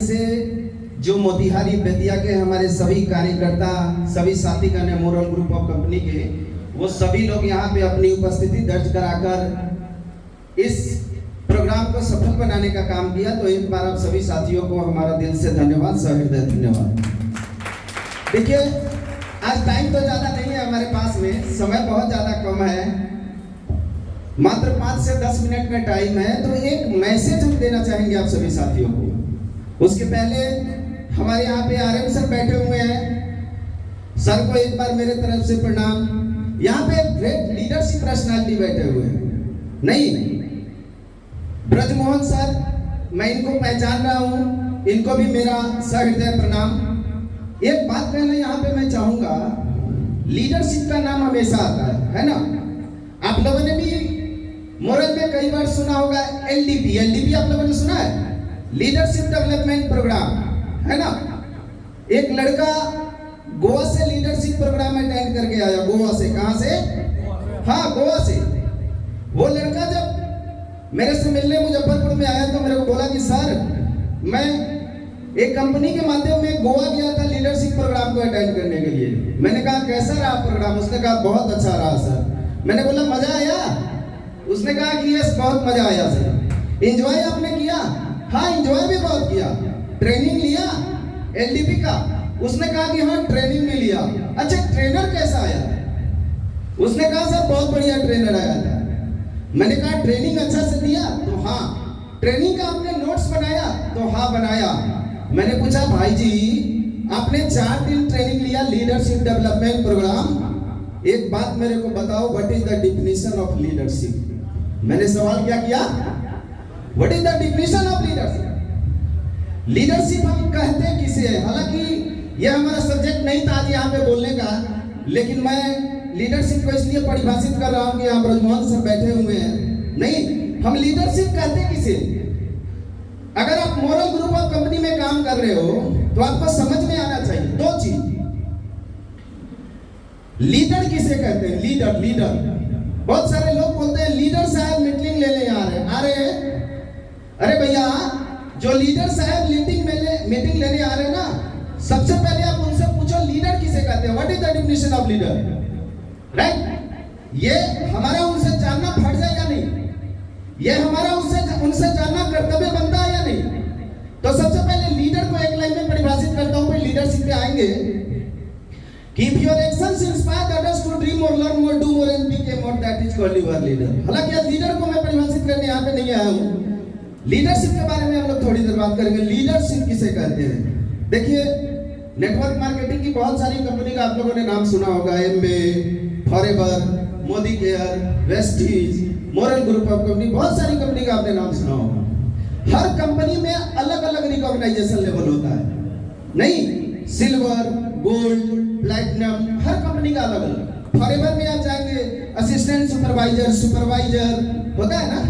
से जो मोतिहारी बेतिया के हमारे सभी कार्यकर्ता, सभी साथी का मोरल ग्रुप ऑफ कंपनी के, वो सभी लोग यहाँ पे अपनी उपस्थिति दर्ज कराकर इस प्रोग्राम को सफल बनाने का काम किया। तो एक बार आप सभी साथियों को हमारा दिल से धन्यवाद, सहृदय धन्यवाद। देखिए, आज टाइम तो ज़्यादा नहीं है हमारे पास में, समय बहुत ज़्यादा कम है, मात्र 5 से 10 मिनट का टाइम है। तो एक मैसेज हम देना चाहेंगे आप सभी साथियों को। उसके पहले हमारे यहाँ पे आरएम सर बैठे हुए हैं, सर को एक बार मेरे तरफ से प्रणाम। यहाँ पे ग्रेट लीडरशिप पर्सनालिटी बैठे हुए हैं, नहीं ब्रजमोहन सर, मैं इनको पहचान रहा हूँ, इनको भी मेरा सहृदय प्रणाम। एक बात कहना यहाँ पे मैं चाहूँगा, लीडरशिप का नाम हमेशा आता है ना। आप लोगों ने भी मोरल में कई बार सुना होगा एलडीपी आप लोगों ने सुना है, लीडरशिप डेवलपमेंट प्रोग्राम, है ना। एक लड़का गोवा से लीडरशिप प्रोग्राम अटेंड करके आया, गोवा से। कहां से? हाँ, गोवा से। वो लड़का जब मेरे से मिलने मुजफ्फरपुर में आया तो मेरे को बोला कि सर, मैं एक कंपनी के माध्यम में गोवा गया था लीडरशिप प्रोग्राम को अटेंड करने के लिए। मैंने कहा कैसा रहा प्रोग्राम? उसने कहा बहुत अच्छा रहा सर। मैंने बोला मजा आया? उसने कहा कि यस, बहुत मजा आया सर। एंजॉय आपने किया? हाँ, एंजॉय भी बहुत किया। ट्रेनिंग लिया एलडीपी का? उसने कहा कि हाँ, ट्रेनिंग भी लिया। अच्छा, ट्रेनर कैसा आया? उसने कहा सर बहुत बढ़िया ट्रेनर आया था। मैंने कहा ट्रेनिंग अच्छा से दिया? तो हाँ। ट्रेनिंग का आपने नोट्स बनाया? तो हाँ बनाया। मैंने पूछा भाई जी, आपने 4 दिन ट्रेनिंग लिया लीडरशिप डेवलपमेंट प्रोग्राम, एक बात मेरे को बताओ, what is the definition of leadership? मैंने सवाल क्या किया? What is the definition of leadership? Leadership हम कहते किसे हैं? हालांकि यह हमारा सब्जेक्ट नहीं था आज यहाँ पे बोलने का, लेकिन मैं लीडरशिप को इसलिए परिभाषित कर रहा हूँ कि यहाँ ब्रजमोहन सर बैठे हुए हैं। नहीं, हम लीडरशिप कहते किसे? अगर आप मोरल ग्रुप ऑफ कंपनी में काम कर रहे हो तो आपको समझ में आना चाहिए 2 चीज। लीडर किसे कहते हैं? लीडर। बहुत सारे लोग बोलते हैं लीडर साहब मीटिंग लेने आ रहे हैं। अरे भैया, जो लीडर साहब मीटिंग लेने आ रहे हैं ना, सबसे पहले आप उनसे पूछो लीडर किसे कहते हैं, what is the definition of leader, right? ये हमारा उनसे जानना फर्ज है या नहीं? ये हमारा उनसे जानना कर्तव्य बनता है या नहीं? तो सबसे पहले लीडर को एक लाइन में परिभाषित करता हूं, फिर लीडरशिप पे आएंगे कि if your actions inspire others to dream more, learn more, do more and become more, that is called your leader। हालांकि लीडर को मैं परिभाषित करने यहाँ पे नहीं आया हूँ, लीडरशिप के बारे में हम लोग थोड़ी देर बात करेंगे। लीडरशिप किसे कहते हैं? देखिए, नेटवर्क मार्केटिंग की बहुत सारी कंपनी का आप लोगों ने नाम सुना होगा, Amway, Forever, Modi care, Vestige, moral group of company, बहुत सारी कंपनी का आपने नाम सुना होगा। हर कंपनी में अलग अलग रिकॉग्नाइजेशन लेवल होता है, नहीं? सिल्वर, गोल्ड, प्लैटिनम, हर कंपनी का अलग अलग। फॉरएवर में आप जाएंगे, असिस्टेंट सुपरवाइजर होता है ना।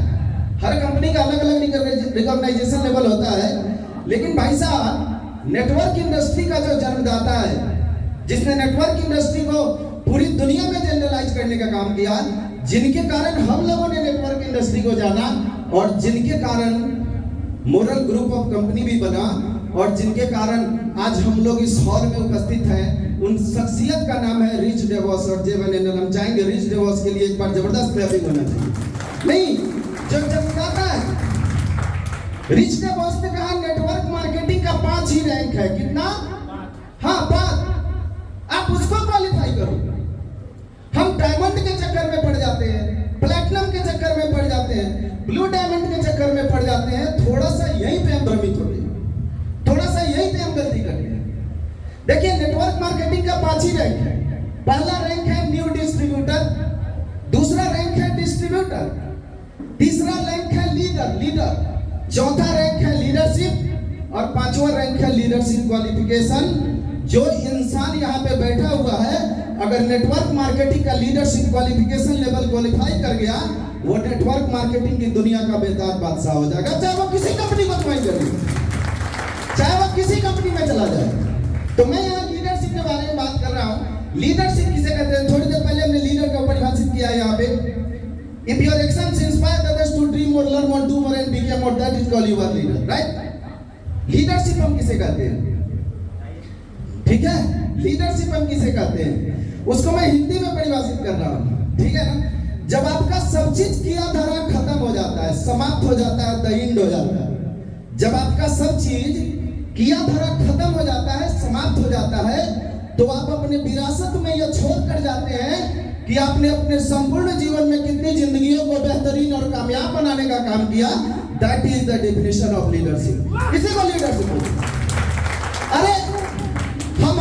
हर कंपनी का अलग अलग रिकॉग्नाइजेशन लेवल होता है। लेकिन भाई साहब, नेटवर्क इंडस्ट्री का जो जन्मदाता है, जिसने नेटवर्क इंडस्ट्री को पूरी दुनिया में जनरलाइज करने का काम किया, जिनके कारण हम लोगों ने नेटवर्क इंडस्ट्री को जाना और जिनके कारण मोरल ग्रुप ऑफ कंपनी भी बना और जिनके कारण आज हम लोग इस हॉल में उपस्थित हैं, उन शख्सियत का नाम है रिच डेवॉस और जेवन एनएल। हम चाहेंगे रिच डेवॉस के लिए एक बार जबरदस्त क्लैपिंग होना चाहिए। नहीं, जो जमकाता है, रिच डेवॉस ने कहा नेटवर्क मार्केटिंग का 5 ही रैंक है। कितना? हाँ, 5। आप उसको क्वालिफाई करो। हम डायमंड के चक्कर में पड़ जाते हैं, प्लैटिनम के चक्कर में पड़ जाते हैं, ब्लू डायमंड के चक्कर में पड़ जाते हैं। थोड़ा सा यहीं पे हम भ्रमित होते हैं, थोड़ा सा यहीं पे हम गलती करते हैं। देखिए, नेटवर्क मार्केटिंग का 5 ही रैंक है। पहला रैंक है न्यू डिस्ट्रीब्यूटर, दूसरा रैंक है डिस्ट्रीब्यूटर, तीसरा रैंक है लीडर, चौथा रैंक है लीडरशिप और 5वां रैंक है लीडरशिप क्वालिफिकेशन। जो इंसान यहाँ पे बैठा हुआ है, अगर नेटवर्क मार्केटिंग का लीडरशिप क्वालिफिकेशन लेवल क्वालिफाई कर गया, वो नेटवर्क मार्केटिंग की दुनिया का बेताज बादशाह हो जाएगा, चाहे वो किसी कंपनी को ज्वाइन कर ले, चाहे वो किसी कंपनी में चला जाए। तो मैं यहाँ लीडरशिप के बारे में बात कर रहा हूँ। लीडरशिप किसे कहते हैं? थोड़ी देर पहले हमने लीडर को परिभाषित किया है यहाँ पे। If your actions inspire others to dream more, learn more, do more and become more, that is called your leader, right? Leadership हम किसे कहते हैं? ठीक है, लीडरशिप हम किसे कहते हैं उसको मैं हिंदी में परिभाषित कर रहा हूं, ठीक है ना। जब आपका सब चीज किया धरा खत्म हो जाता है, समाप्त हो जाता है, द एंड हो जाता है, जब आपका सब चीज किया धरा खत्म हो जाता है, समाप्त हो जाता है, तो आप अपने विरासत में यह छोड़ कर जाते हैं कि आपने अपने संपूर्ण जीवन में कितनी जिंदगियों को बेहतरीन और कामयाब बनाने का काम किया। That is the definition of leadership. इसी को लीडरशिप बोलते हैं। अरे हम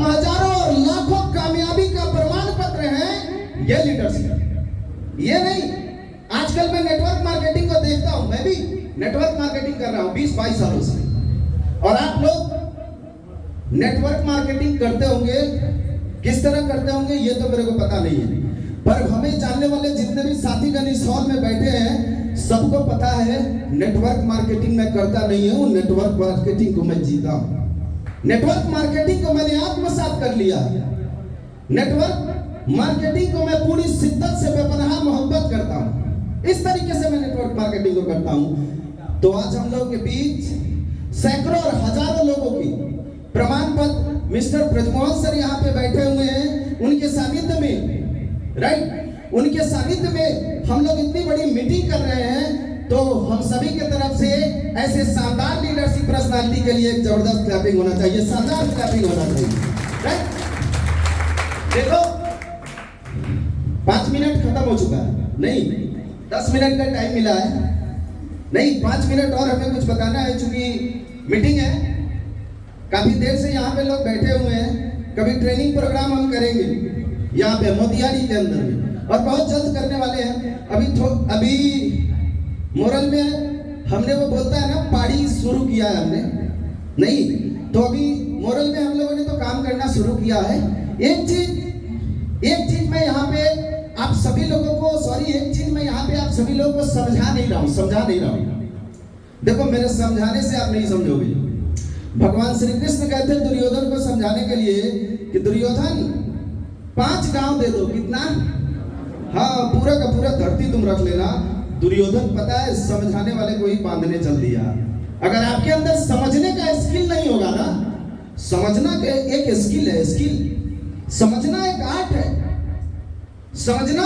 हजारों और लाखों कामयाबी का प्रमाण पत्र हैं, ये लीडरशिप। ये नहीं, आजकल मैं नेटवर्क मार्केटिंग को देखता हूं, मैं भी नेटवर्क मार्केटिंग कर रहा हूं 20-22 सालों से, और आप लोग नेटवर्क मार्केटिंग करते होंगे, किस तरह करते होंगे ये तो मेरे को पता नहीं है, पर हमें जानने वाले जितने भी साथीगण इस हॉल में बैठे हैं सबको पता है नेटवर्क मार्केटिंग मैं करता नहीं हूं, नेटवर्क मार्केटिंग को मैं जीता हूं। नेटवर्क मार्केटिंग को मैंने आत्मसात कर लिया। नेटवर्क मार्केटिंग को मैं पूरी शिद्दत से बेपनाह मोहब्बत करता हूं। इस तरीके से मैं नेटवर्क मार्केटिंग को करता हूं। तो आज हम लोग के बीच सैकड़ों और हजारों लोगों की प्रमाण पत्र मिस्टर ब्रजमोहन सर यहाँ पे बैठे हुए हैं, उनके सानिध्य में, राइट, उनके सानिध्य में हम लोग इतनी बड़ी मीटिंग कर रहे हैं। तो हम सभी के तरफ से ऐसे शानदार लीडरशिप पर्सनालिटी के लिए एक जबरदस्त क्लैपिंग होना चाहिए, शानदार क्लैपिंग होना चाहिए, राइट। देखो 5 मिनट खत्म हो चुका है, नहीं 10 मिनट का टाइम मिला है, नहीं 5 मिनट और हमें कुछ बताना है, चूंकि मीटिंग है, काफी देर से यहाँ पे लोग बैठे हुए हैं। कभी ट्रेनिंग प्रोग्राम हम करेंगे यहाँ पे मोतिहारी के अंदर में, और बहुत जल्द करने वाले हैं। अभी मोरल में हमने वो बोलता है ना पहाड़ी शुरू किया है हमने, नहीं तो अभी मोरल में हम लोगों ने तो काम करना शुरू किया है। एक चीज मैं यहाँ पे आप सभी लोगों को, एक चीज मैं यहाँ पे आप सभी लोगों को समझा नहीं रहा हूँ। देखो मेरे समझाने से आप नहीं समझोगे। भगवान श्री कृष्ण कहते हैं दुर्योधन को समझाने के लिए कि दुर्योधन 5 गांव दे दो, कितना? हाँ, पूरा का पूरा धरती तुम रख लेना। दुर्योधन पता है समझाने वाले को ही बांधने चल दिया। अगर आपके अंदर समझने का स्किल नहीं होगा ना, समझना एक स्किल है, समझना एक आर्ट है, समझना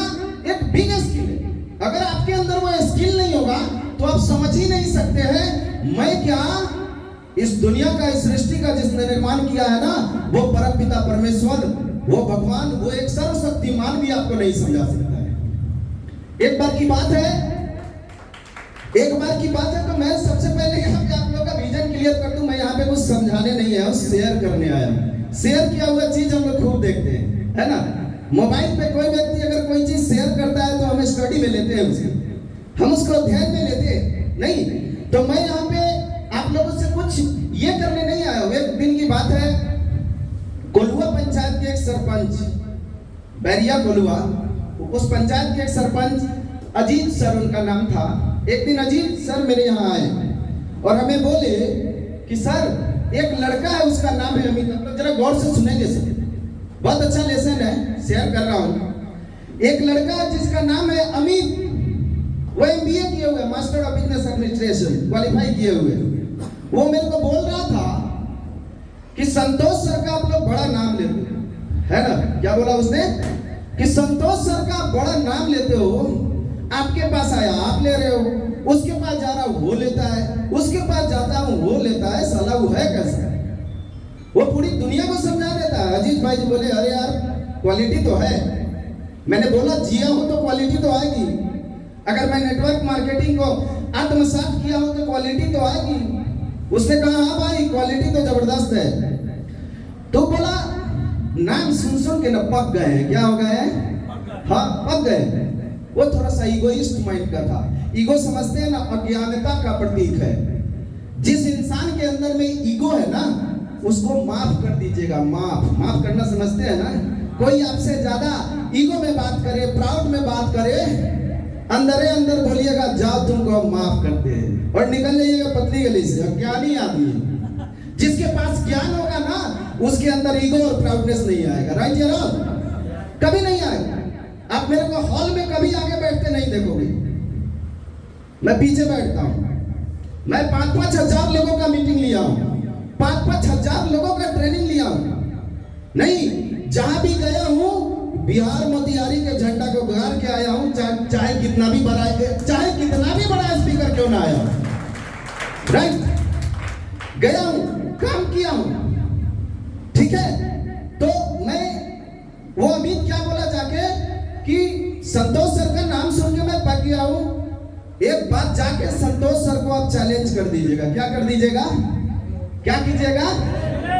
एक बिग स्किल है। अगर आपके अंदर वो स्किल नहीं होगा तो आप समझ ही नहीं सकते हैं मैं क्या, इस दुनिया का, इस सृष्टि का जिसने निर्माण किया है ना, वो परमपिता परमेश्वर, वो भगवान, वो एक सर्वशक्तिमान भी आपको नहीं समझा सकता है। एक बार की बात है तो मैं सबसे पहले यहाँ पे आप लोग का विजन क्लियर कर दूं। मैं यहाँ पे कुछ समझाने नहीं आया हूँ, शेयर करने आया हूँ। शेयर किया हुआ चीज हम लोग खूब देखते हैं, है ना। मोबाइल पे कोई व्यक्ति अगर कोई चीज शेयर करता है तो हम स्टडी में लेते हैं उसको, हम उसको ध्यान में लेते हैं नहीं। तो मैं यहाँ पे आप लोगों से कुछ ये करने नहीं आया हूँ। एक दिन की बात है, कोल्हुआ पंचायत के एक सरपंच, बैरिया कोल्हुआ, उस पंचायत के एक सरपंच अजीत सर उनका नाम था। एक दिन अजीत सर मेरे यहाँ आए और हमें बोले कि सर एक लड़का है, उसका नाम है अमित। आप लोग जरा गौर से सुनेंगे सर, बहुत अच्छा लेसन है, शेयर कर रहा हूँ। एक लड़का है जिसका नाम है अमित, वो MBA किए हुए, master of business administration qualify किए हुए। वो मेरे को बोल रहा था कि संतोष सर का आप लोग बड़ा नाम लेते है ना। क्या बोला उसने कि संतोष सर का बड़ा नाम लेते हो, आपके पास आया आप ले रहे हो, उसके पास जा रहा हूं वो लेता है, उसके पास जाता हूं वो लेता है, साला वो है कैसा? वो पूरी दुनिया को समझा देता है। अजीत भाई जी बोले अरे यार क्वालिटी तो है। मैंने बोला जिया हूं तो क्वालिटी तो आएगी। अगर मैं नेटवर्क मार्केटिंग को आत्मसात किया हूं तो क्वालिटी तो आएगी। उसने कहा हाँ भाई क्वालिटी तो जबरदस्त है। तो बोला नाम सुन के न पक गए हैं। क्या हो गए हैं? हाँ पक गए। वो थोड़ा सा ईगोइस्ट माइंड का था। ईगो समझते हैं ना, अज्ञानता का प्रतीक है। जिस इंसान के अंदर में ईगो है ना, उसको माफ कर दीजिएगा। माफ करना समझते हैं ना। कोई आपसे ज्यादा ईगो में बात करे, प्राउड में बात करे, अंदर बोलिएगा जाओ तुमको माफ करते हैं और निकल जाइएगा पतली गली से। अज्ञानी आदमी, जिसके पास ज्ञान होगा ना, उसके अंदर ईगो और प्राउडनेस नहीं आएगा। राइट या रॉन्ग? कभी नहीं आएगा। आप मेरे को हॉल में कभी आगे बैठते नहीं देखोगे, मैं पीछे बैठता हूं। मैं 5-5 हजार लोगों का मीटिंग लिया हूं, 5-5 हजार लोगों का ट्रेनिंग लिया हूं। नहीं, जहां भी गया हूं बिहार मोतिहारी के झंडा को गाड़ के आया हूं, चाहे कितना भी बड़ा स्पीकर क्यों ना आया, राइट? गया हूं, काम किया हूं, ठीक है। तो मैं वो अमित क्या बोला जाके कि संतोष सर का नाम सुन के मैं पक गया हूं। एक बात जाके संतोष सर को आप चैलेंज कर दीजिएगा। क्या कर दीजिएगा? क्या कीजिएगा?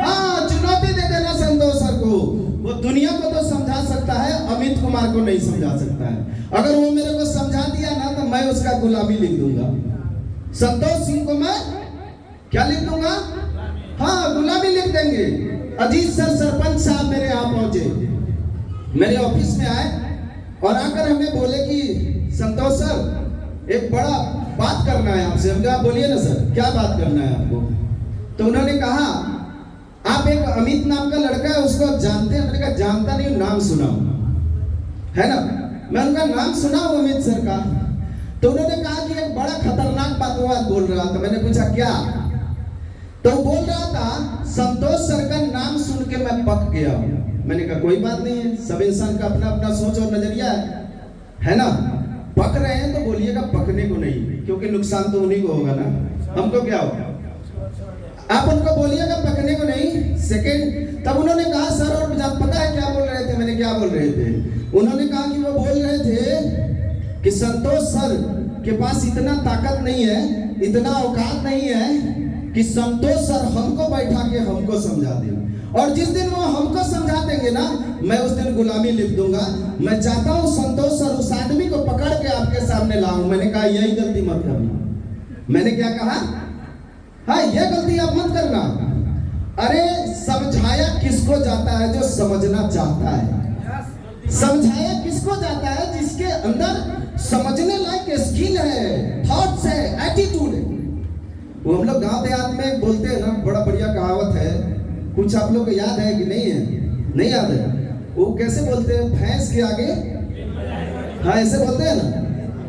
हाँ, चुनौती दे देना संतोष सर को। वो दुनिया को तो समझा सकता है, अमित कुमार को नहीं समझा सकता है। अगर वो मेरे को समझा दिया ना तो मैं उसका गुलामी लिख दूंगा। संतोष सिंह को मैं क्या लिख दूंगा? हाँ, गुलामी लिख देंगे। अजीत सर सरपंच साहब मेरे यहाँ पहुंचे, मेरे ऑफिस में आए और आकर हमें बोले कि संतोष सर एक बड़ा बात करना है आपसे। हम कहा बोलिए ना सर, क्या बात करना है आपको? तो उन्होंने कहा आप एक अमित नाम का लड़का है, उसको आप जानते हैं? मैंने कहा जानता नहीं, नाम सुना है ना। मैं उनका नाम सुना हूं अमित सर का। तो उन्होंने कहा कि एक बड़ा खतरनाक बात बोल रहा था। मैंने पूछा क्या? तो बोल रहा था संतोष सर का नाम सुन के मैं पक गया हूं। मैंने कहा कोई बात नहीं है, सब इंसान का अपना अपना सोच और नजरिया है ना। पक रहे हैं तो बोलिएगा, पकने को नहीं, क्योंकि नुकसान तो उन्हीं को होगा ना, हमको क्या होगा। आप उनको बोलिएगा पकने को नहीं। सेकंड, तब उन्होंने कहा सर और पता है क्या बोल रहे थे? मैंने क्या बोल रहे थे? उन्होंने कहा कि वो बोल रहे थे कि संतोष सर के पास इतना ताकत नहीं है, इतना औकात नहीं है कि संतोष सर हमको बैठा के हमको समझा दें, और जिस दिन वो हमको समझा देंगे ना, मैं उस दिन गुलामी लिख दूंगा। मैं चाहता हूं संतोष सर उस आदमी को पकड़ के आपके सामने लाऊं। मैंने कहा यही गलती मत करना। मैंने क्या कहा? हाँ, ये गलती आप मत करना। अरे समझाया किसको जाता है? जो समझना चाहता है। समझाया किसको जाता है? जिसके अंदर समझने लायक स्किल है, थॉट्स है, एटीट्यूड है। वो हम लोग गांव देहात में बोलते हैं ना, बड़ा बढ़िया कहावत है, कुछ आप लोग को याद है कि नहीं है? नहीं याद है? वो कैसे बोलते हैं? भैंस के आगे, हाँ ऐसे बोलते हैं ना।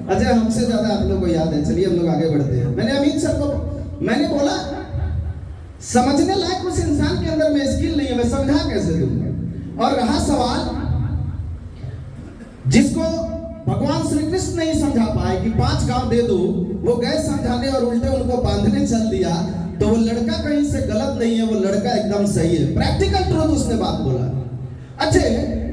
अच्छा, हमसे ज्यादा आप लोग को याद है। चलिए हम लोग आगे बढ़ते हैं। मैंने अमित सर को मैंने बोला समझने लायक उस इंसान के अंदर में स्किल नहीं है, मैं समझा कैसे दूंगा? और रहा सवाल जिसको भगवान श्री कृष्ण नहीं समझा पाए कि 5 गांव दे दो, वो गए समझाने और उल्टे उनको बांधने चल दिया। तो वो लड़का कहीं से गलत नहीं है, वो लड़का एकदम सही है। प्रैक्टिकल ट्रूथ उसने बात बोला। अच्छे,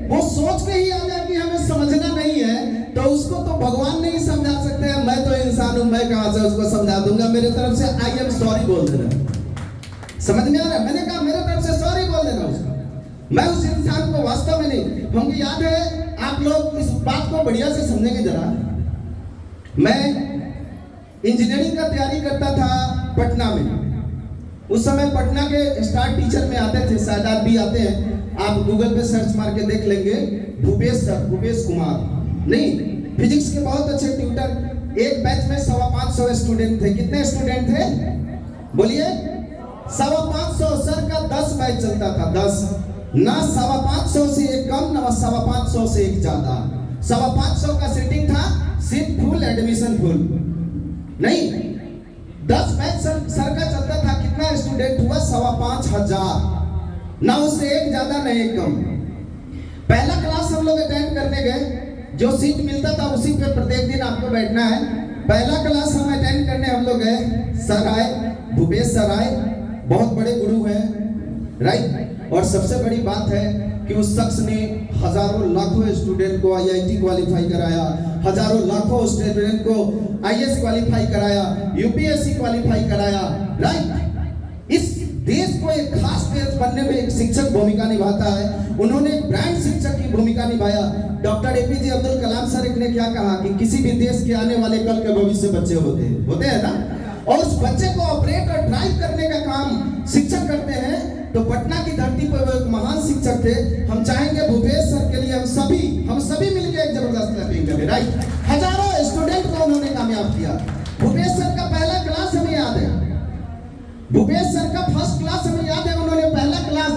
वो सोच के ही आ जाए कि हमें समझना नहीं है, तो उसको तो भगवान नहीं समझा सकते हैं। मैं तो इंसान हूं, मैं कहां से उसको समझा दूंगा? मेरे तरफ से आई एम सॉरी बोल देना। समझ में आ रहा है? मैंने कहा मेरे तरफ से सॉरी बोल देना उसको। मैं उस इंसान को वास्तव में नहीं, हमको याद है, आप लोग इस बात को बढ़िया से समझेंगे जरा। मैं इंजीनियरिंग का तैयारी करता था पटना में। उस समय पटना के स्टार टीचर में आते थे, शायद आप भी आते हैं, आप गूगल पे सर्च मार के देख लेंगे, भूपेश सर, भूपेश कुमार। नहीं, फिजिक्स के बहुत अच्छे ट्यूटर। एक बैच में 525 स्टूडेंट थे। कितने स्टूडेंट थे? बोलिए। 525। सर का 10 बैच चलता था, 10 ना। 525 से एक कम, ना 525 से एक ज्यादा। 525 का सीटिंग था, सीट फुल, एडमिशन फुल। नहीं, 10 बैच सर का चलता था। कितना स्टूडेंट हुआ? 5,500। ना उससे एक ज्यादा, ना एक कम। पहला क्लास हम लोग अटेंड करने गए, जो सीट मिलता था उसी पे प्रत्येक दिन आपको बैठना है। पहला क्लास हम अटेंड करने हम लोग गए। सर आए, भूपेश सर आए, बहुत बड़े गुरु हैं, राइट। और सबसे बड़ी बात है कि उस शख्स ने हजारों लाखों स्टूडेंट को आईआईटी क्वालिफाई कराया, हजारों लाखों स्टूडेंट को आईएएस क्वालिफाई कराया, यूपीएससी क्वालिफाई कराया, राइट। इस देश को एक खास देश बनने में एक शिक्षक भूमिका निभाता है। उन्होंने एक ब्रांड शिक्षक की भूमिका निभाया। Doctor APJ Abdul Kalam sir ने क्या कहा कि किसी भी देश के आने वाले कल के भविष्य बच्चे होते हैं ना, और उस बच्चे को ऑपरेट और ड्राइव करने का काम शिक्षक करते हैं। तो पटना की धरती पर वो एक महान शिक्षक थे। हम चाहेंगे भूपेश सर के लिए हम सभी मिलकर एक जबरदस्त क्लैपिंग करें, राइट। हजारों स्टूडेंट को उन्होंने कामयाब किया। भूपेश सर का पहला क्लास हमें याद है, भूपेश सर का फर्स्ट क्लास हमें याद है। उन्होंने पहला क्लास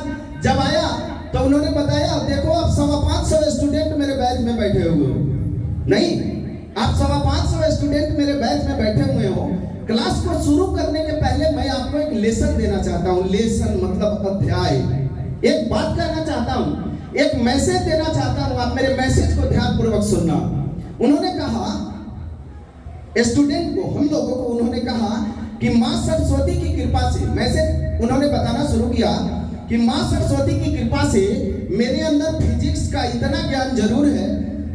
जब आया तो उन्होंने बताया, देखो आप 525 स्टूडेंट मेरे बैच में बैठे हुए हो। नहीं, आप 525 स्टूडेंट मेरे बैच में बैठे हुए हो। क्लास को शुरू करने के पहले मैं आपको एक लेसन देना चाहता हूँ। लेसन मतलब अध्याय। एक बात कहना चाहता हूँ, एक मैसेज देना चाहता हूँ, आप मेरे मैसेज को ध्यानपूर्वक सुनना। उन्होंने कहा स्टूडेंट को, हम लोगों को उन्होंने कहा कि माँ सरस्वती की कृपा से, मैसेज उन्होंने बताना शुरू किया कि माँ सरस्वती की कृपा से मेरे अंदर फिजिक्स का इतना ज्ञान जरूर है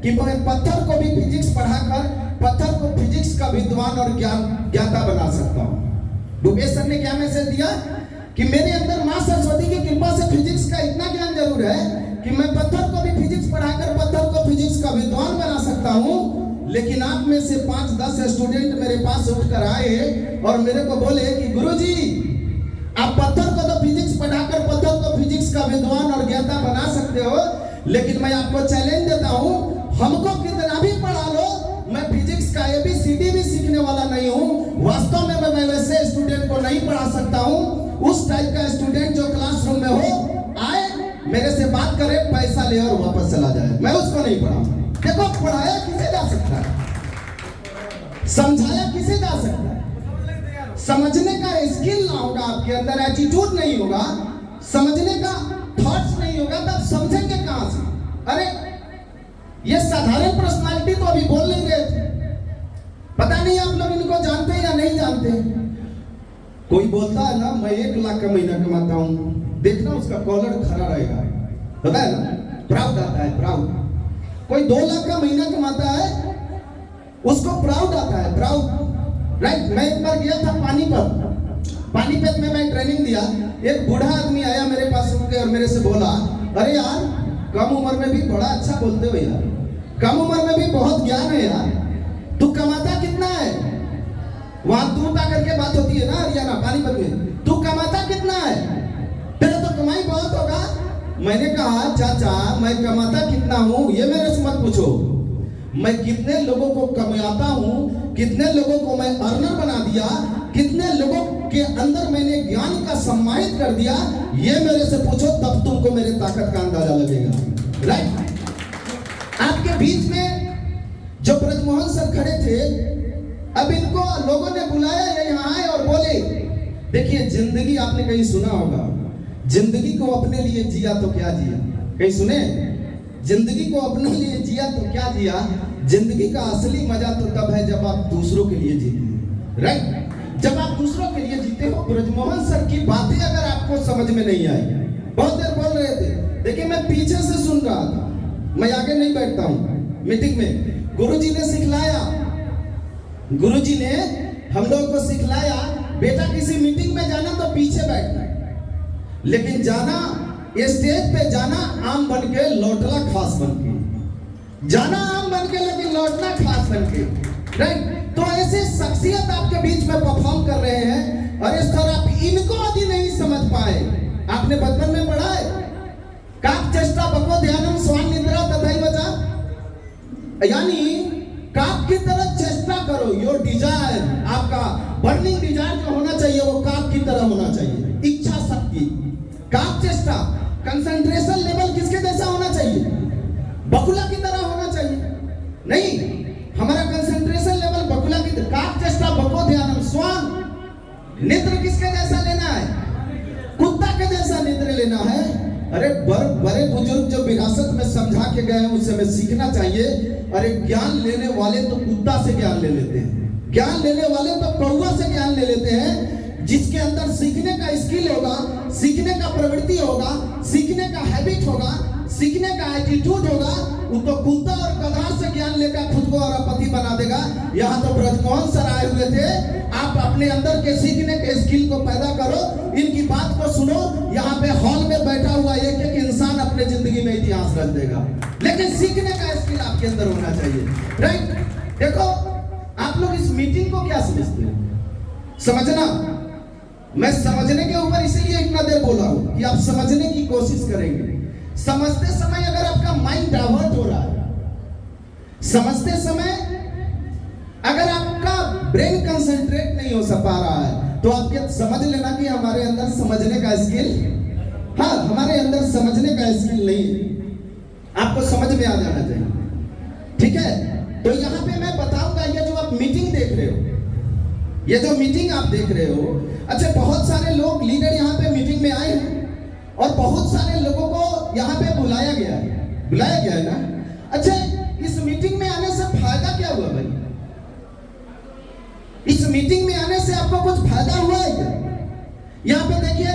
कि मैं पत्थर को भी फिजिक्स पढ़ाकर पत्थर को फिजिक्स का विद्वान और ज्ञाता बना सकता हूँ। भूपेश सर ने क्या मैसेज दिया कि मेरे अंदर माँ सरस्वती की कृपा से फिजिक्स का इतना ज्ञान जरूर है कि मैं पत्थर को भी फिजिक्स पढ़ाकर पत्थर को फिजिक्स का विद्वान बना सकता हूँ। लेकिन आप में से 5-10 स्टूडेंट मेरे पास उठकर आए और मेरे को बोले कि गुरुजी, आप पत्थर को तो फिजिक्स पढ़ाकर पत्थर को फिजिक्स का विद्वान और ज्ञाता बना सकते हो, लेकिन मैं आपको चैलेंज देता हूँ, हमको कितना भी पढ़ा लो, मैं फिजिक्स का ABCD भी सीखने वाला नहीं हूँ। वास्तव में मैं वैसे स्टूडेंट को नहीं पढ़ा सकता हूँ। उस टाइप का स्टूडेंट जो क्लासरूम में हो, आए मेरे से बात करे, पैसा ले और वापस चला जाए, मैं उसको नहीं पढ़ाऊंगा। देखो, पढ़ाया किसे जा सकता है, समझाया किसे जा सकता है। समझने का स्किल ना होगा आपके अंदर, एटीट्यूड नहीं होगा, समझने का थॉट्स नहीं होगा, तब समझेंगे कहां से। अरे ये साधारण पर्सनालिटी तो अभी बोल नहीं रहे थे, पता नहीं आप लोग इनको जानते हैं या नहीं जानते। कोई बोलता है ना मैं 1 लाख का महीना कमाता हूं, देखना उसका कॉलर खड़ा रहेगा, पता है ना, प्राउड आता है, प्राउड। कोई 2 लाख का महीना कमाता है, उसको प्राउड आता है, प्राउड, राइट। मैं एक बार गया था पानीपत में मैं ट्रेनिंग दिया। एक बूढ़ा आदमी आया मेरे पास और मेरे से बोला, अरे यार कम उम्र में भी बड़ा अच्छा बोलते हो यार, कम उम्र में भी बहुत ज्ञान है यार, तू कमाता कितना है? वहां तू ता करके बात होती है ना हरियाणा पानीपत में, तू कमाता कितना है? तेरा तो कमाई बहुत होगा। मैंने कहा चाचा मैं कमाता कितना हूँ ये मेरे से मत पूछो, मैं कितने लोगों को कमाता हूँ, कितने लोगों को मैं अर्नर बना दिया, कितने लोगों के अंदर मैंने ज्ञान का सम्मानित कर दिया, ये मेरे से पूछो, तब तुमको मेरे ताकत का अंदाजा लगेगा, राइट। आपके बीच में जो ब्रजमोहन सर खड़े थे, अब इनको लोगों ने बुलाया, ये यहाँ आए और बोले, देखिए जिंदगी आपने कहीं सुना होगा, जिंदगी को अपने लिए जिया तो क्या जिया, कहीं सुने? जिंदगी को अपने लिए जिया तो क्या जिया। जिंदगी का असली मजा तो तब है जब आप दूसरों के लिए जीते हैं, राइट। जब आप दूसरों के लिए जीते हो। ब्रजमोहन सर की बातें अगर आपको समझ में नहीं आई, बहुत देर बोल रहे थे, देखिए मैं पीछे से सुन रहा था, मैं आगे नहीं बैठता हूँ मीटिंग में। गुरुजी ने सिखलाया, गुरुजी ने हम लोगों को सिखलाया, बेटा किसी मीटिंग में जाना तो पीछे बैठना, लेकिन जाना स्टेज पे जाना आम बन के, लौटना खास बन के, जाना आम बन के लेकिन लौटना खास बन के, राइट। तो ऐसे शख्सियत आपके बीच में परफॉर्म कर रहे हैं, और इस तरह आप इनको यदि नहीं समझ पाए, आपने बचपन में पढ़ा है, काक चेष्टा बको ध्यानम स्वान निद्रा तथाई बचा, यानी काक की तरह चेष्टा करो। योर डिजायर, आपका बर्निंग डिजायर जो होना चाहिए वो काक की तरह होना चाहिए, इच्छा शक्ति, काक चेष्टा। कंसंट्रेशन लेवल किसके जैसा होना चाहिए? बकुला की तरह होना चाहिए। नहीं, हमारा कंसंट्रेशन लेवल बकुला की तरह, काक चेष्टा बको ध्यानम स्वान, निद्र किसके जैसा लेना है? कुत्ता के जैसा निद्र लेना है। अरे बड़े बुजुर्ग जो विरासत में समझा के गए हैं उससे हमें सीखना चाहिए। अरे ज्ञान लेने वाले तो कुत्ता से ज्ञान ले लेते हैं, ज्ञान लेने वाले तो कौवा से ज्ञान ले लेते हैं। जिसके अंदर सीखने का स्किल होगा, सीखने का प्रवृत्ति होगा, सीखने का हैबिट होगा, सीखने का एटीट्यूड होगा, वो तो कुत्ता और गधा से ज्ञान लेकर खुद को अरबपति बना देगा। यहाँ तो ब्रजमोहन सर आए हुए थे, आप अपने अंदर के सीखने के स्किल को पैदा करो, इनकी बात को सुनो। यहाँ पे हॉल में बैठा हुआ एक एक इंसान अपने जिंदगी में इतिहास रच देगा, लेकिन सीखने का स्किल आपके अंदर होना चाहिए, राइट। देखो आप लोग इस मीटिंग को क्या समझते हो? समझना, मैं समझने के ऊपर इसीलिए इतना देर बोला हूं कि आप समझने की कोशिश करेंगे। समझते समय अगर आपका माइंड डाइवर्ट हो रहा है, समझते समय अगर आपका ब्रेन कंसंट्रेट नहीं हो पा रहा है, तो आप ये समझ लेना कि हमारे अंदर समझने का स्किल, हाँ हमारे अंदर समझने का स्किल नहीं है। आपको समझ में आ जाना चाहिए, ठीक है। तो यहाँ पे मैं बताऊंगा, ये जो आप मीटिंग देख रहे हो, ये जो मीटिंग आप देख रहे हो, अच्छा बहुत सारे लोग लीडर यहाँ पे मीटिंग में आए हैं और बहुत सारे लोगों को यहाँ पे बुलाया गया है ना। अच्छा इस मीटिंग में आने से फायदा क्या हुआ भाई? इस मीटिंग में आने से आपको कुछ फायदा हुआ है क्या? यहाँ पे देखिए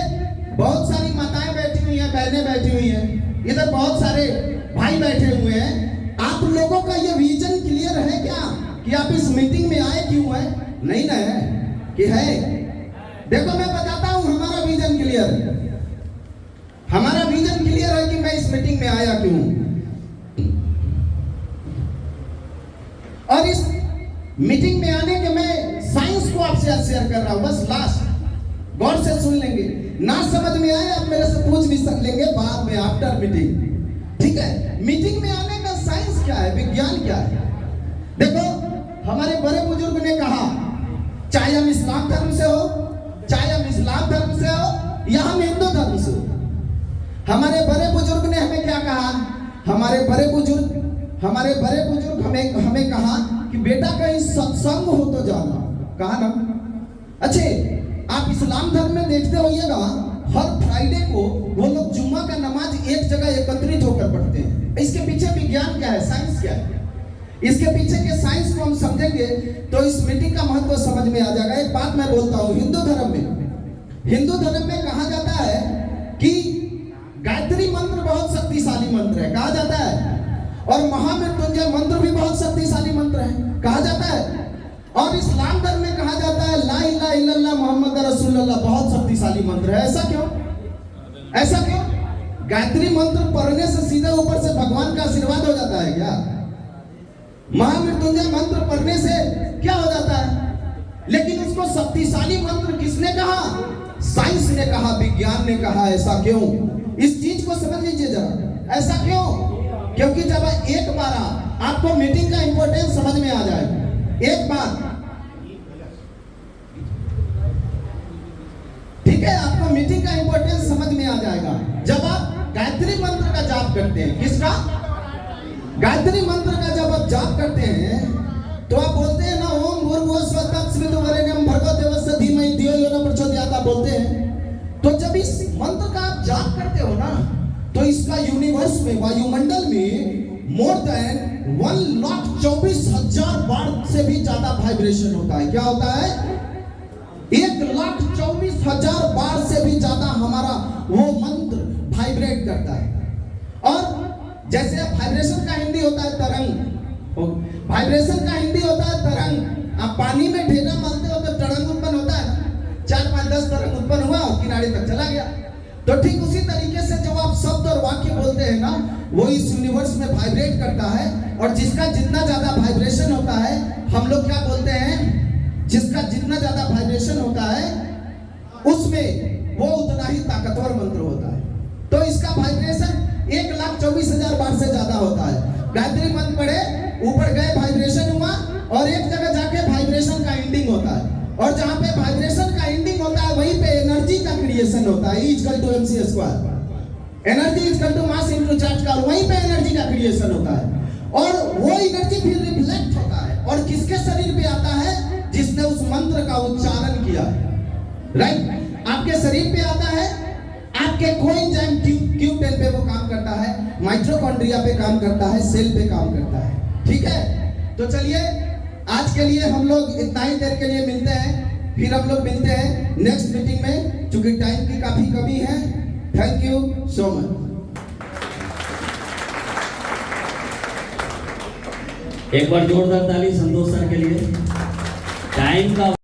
बहुत सारी माताएं बैठी हुई हैं, बहनें बैठी हुई हैं, इधर बहुत सारे भाई बैठे हुए हैं। आप लोगों का ये विजन क्लियर है क्या कि आप इस मीटिंग में आए क्यों है? नहीं ना है कि है? देखो मैं बताता हूं, हमारा विजन क्लियर है। हमारा विजन क्लियर है कि मैं इस मीटिंग में आया क्यों। और इस मीटिंग में आने के मैं साइंस को आपसे आज शेयर कर रहा हूं। बस लास्ट गौर से सुन लेंगे, ना समझ में आए आप मेरे से पूछ भी सक लेंगे बाद में आफ्टर मीटिंग, ठीक है? मीटिंग में आने का साइंस क्या है, विज्ञान क्या है? देखो हमारे बड़े बुजुर्ग ने कहा, चाहे हम इस्लाम धर्म से हो, चाहे हम इस्लाम धर्म से हो या हम हिंदू धर्म से हो, हमारे बड़े बुजुर्ग ने हमें क्या कहा? हमारे बड़े बुजुर्ग हमें कहा कि बेटा कहीं सत्संग हो तो जाना। कहा ना? अच्छे आप इस्लाम धर्म में देखते होइएगा, हर फ्राइडे को वो लोग जुम्मा का नमाज एक जगह एकत्रित होकर पढ़ते हैं। इसके पीछे विज्ञान क्या है, साइंस क्या है? इसके पीछे के साइंस को हम समझेंगे तो इस मीटिंग का महत्व समझ में आ जाएगा। एक बात मैं बोलता हूँ, हिंदू धर्म में कहा जाता है कि गायत्री मंत्र बहुत शक्तिशाली मंत्र है, कहा जाता है, और महामृत्युंजय मंत्र भी बहुत शक्तिशाली मंत्र है, कहा जाता है। और इस्लाम धर्म में कहा जाता है ला इलाहा इल्लल्लाह मोहम्मद रसूलुल्लाह बहुत शक्तिशाली मंत्र है। ऐसा क्यों? गायत्री मंत्र पढ़ने से सीधे ऊपर से भगवान का आशीर्वाद हो जाता है क्या? महामृत्युंजय मंत्र पढ़ने से क्या हो जाता है? लेकिन उसको शक्तिशाली मंत्र किसने कहा? साइंस ने कहा, विज्ञान ने कहा। ऐसा क्यों? इस चीज को समझ लीजिए जरा। ऐसा क्यों? क्योंकि जब एक बार आपको मीटिंग का इंपॉर्टेंस समझ में आ जाए, एक बार ठीक है, आपको मीटिंग का इंपॉर्टेंस समझ में आ जाएगा जब आप गायत्री मंत्र का जाप करते हैं। किसका? गायत्री मंत्र का जब आप जाप करते हैं तो आप बोलते हैं ना, ओम भूर्भुवः स्वः तत्सवितुर्वरेण्यं भर्गो देवस्य धीमहि धियो यो न प्रचोदयात्, आप बोलते हैं। तो जब इस मंत्र का आप जाप करते हो ना, तो इसका यूनिवर्स में, वायुमंडल में मोर देन 1,24,000 बार से भी ज्यादा वाइब्रेशन होता है। क्या होता है? 1,24,000 बार से भी ज्यादा हमारा वो मंत्र वाइब्रेट करता है। और जैसे वाइब्रेशन का हिंदी होता है तरंग, वाइब्रेशन का हिंदी होता है तरंग। आप पानी में ढेला मारते हो तो तरंग उत्पन्न होता है, 4, 5, 10 तरंग उत्पन्न हुआ और किनारे तक चला गया। तो ठीक उसी तरीके से जब आप शब्द और वाक्य बोलते हैं ना, वो इस यूनिवर्स में वाइब्रेट करता है। और जिसका जितना ज्यादा वाइब्रेशन होता है, हम लोग क्या बोलते हैं, जिसका जितना ज्यादा वाइब्रेशन होता है उसमें वो उतना ही ताकतवर मंत्र होता है। तो इसका वाइब्रेशन 1,24,000 बार से ज्यादा होता है। गायत्री मंत्र पढ़े, ऊपर गए, वाइब्रेशन हुआ, और एक जगह जाके वाइब्रेशन का एंडिंग होता है। और जहां पे वाइब्रेशन का एंडिंग होता है वहीं पे एनर्जी का क्रिएशन होता है, E = mc²। एनर्जी = मास × चार्ज का, वहीं पे एनर्जी का क्रिएशन होता है। और वो एनर्जी फिर रिफ्लेक्ट होता है और किसके शरीर पे आता है? जिसने उस मंत्र का उच्चारण किया है, राइट? आपके शरीर पे आता है, आपके कोएंजाइम Q10 पे वो काम करता है, माइटोकॉन्ड्रिया पे काम करता है, सेल पे काम करता है, ठीक है? तो चलिए आज के लिए हम लोग इतना ही देर के लिए मिलते हैं, फिर हम लोग मिलते हैं नेक्स्ट मीटिंग में, क्योंकि टाइम की काफी कमी है। Thank you so much. एक बार जोरदार ताली संतोष सर के लिए। टाइम का